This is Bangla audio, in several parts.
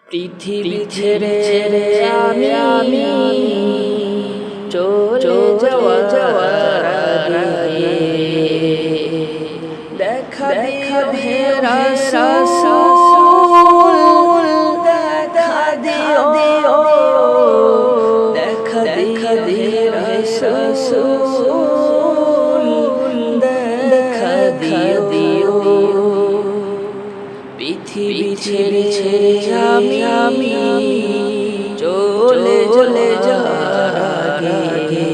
পৃথিবী ছেড়ে আমি চলে যাওয়ার আগে দেখা দিও হে রাসূল, দেখা দিও হে রাসূল, দেখা দিও। পৃথিবী ছেড়ে আমি চলে যাওয়ার আগে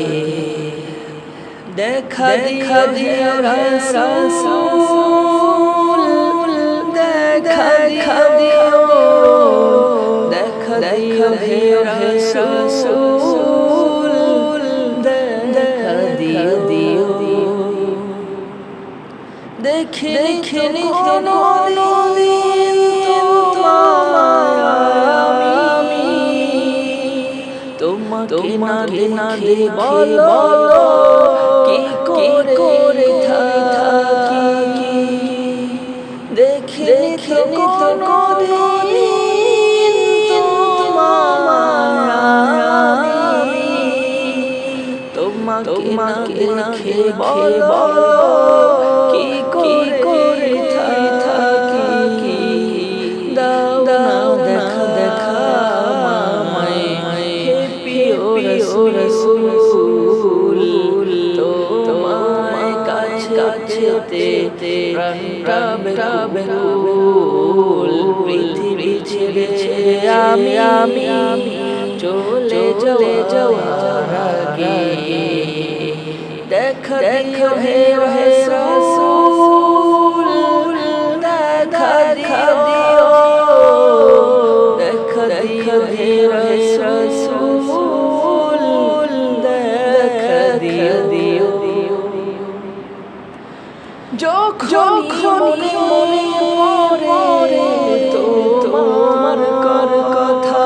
দেখা দিও রাসূল, দেখা দিও হে রাসূল, দেখা দিও। দেখিনি কোনদিন তোমাকে না দেখে বলো কি করে থাকি। দেখিনি কোনদিন তোমাকে না দেখে বলো কি করে থাকি। দাও দেখা রাসূল, তোমায় কাছেতে প্রাণটা বেকুল। পৃথিবী ছেড়ে আমি চলে যাওয়ার আগে দেখা দিও হে রাসূল, দেখা দিও হে রাসূল, দেখা দিও। যখন মনে পড়ে তোমার কথা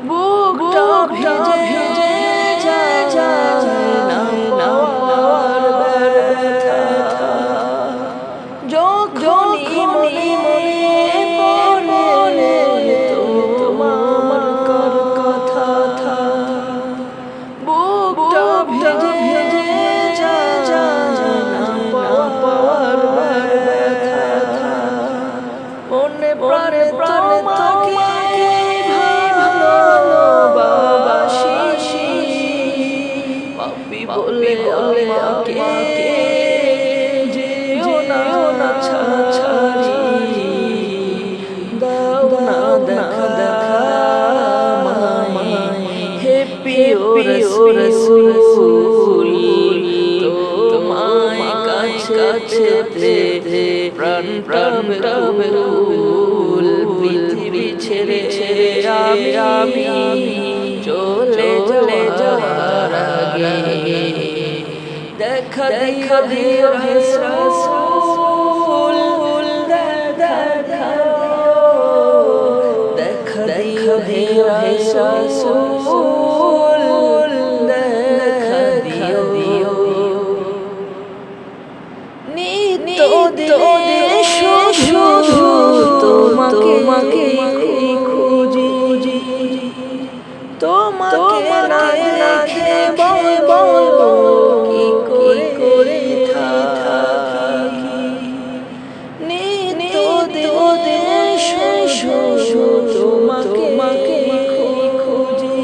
বুকটা ভেজে যায় না পাওয়ার ব্যথা। যখন মনে পড়ে তোমার কথা বুকটা ভেজে যায় না পাওয়ার ব্যথা। মনে প্রাণে তোমাকে ভালোবাসি, পাপী বলে আমাকে যেও না ছাড়ি। দাও না দেখা হে প্রিয় রাসূল, তোমায় কাছেতে প্রাণটা বেকুল। পৃথিবী ছেড়ে আমি চলে যাওয়ার আগে দেখা দিও হে রাসূল, দেখা দিও হে রাসূল, দেখা দিও। নিত্য দিনে শুধু তোমাকে খুঁজি, তোমাকে না দেখে বলো কি করে থাকি। নিত্য দিনে শুধু তোমাকে খুঁজি,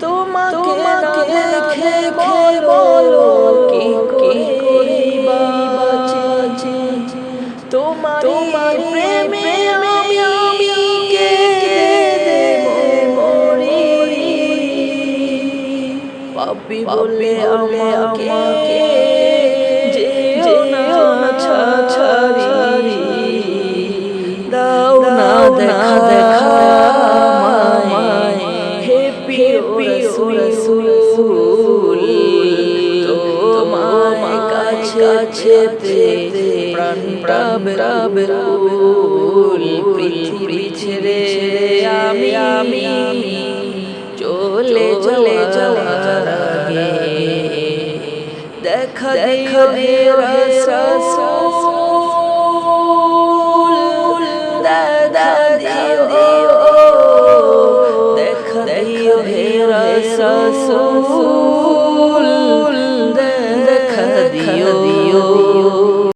তোমাকে না দেখে বলো কি করে বাঁচি। তোমার প্রেমে আমি কেঁদে মরি, পাপী বলে আমাকে যেও না ছাড়ি। দাও না দেখা হে প্রিয় রাসূল, তোমায় কাছেতে প্রাণটা বেকুল। পৃথিবী ছেড়ে আমি চলে যাওয়ার আগে দেখা দিও হে রাসূল, রসূল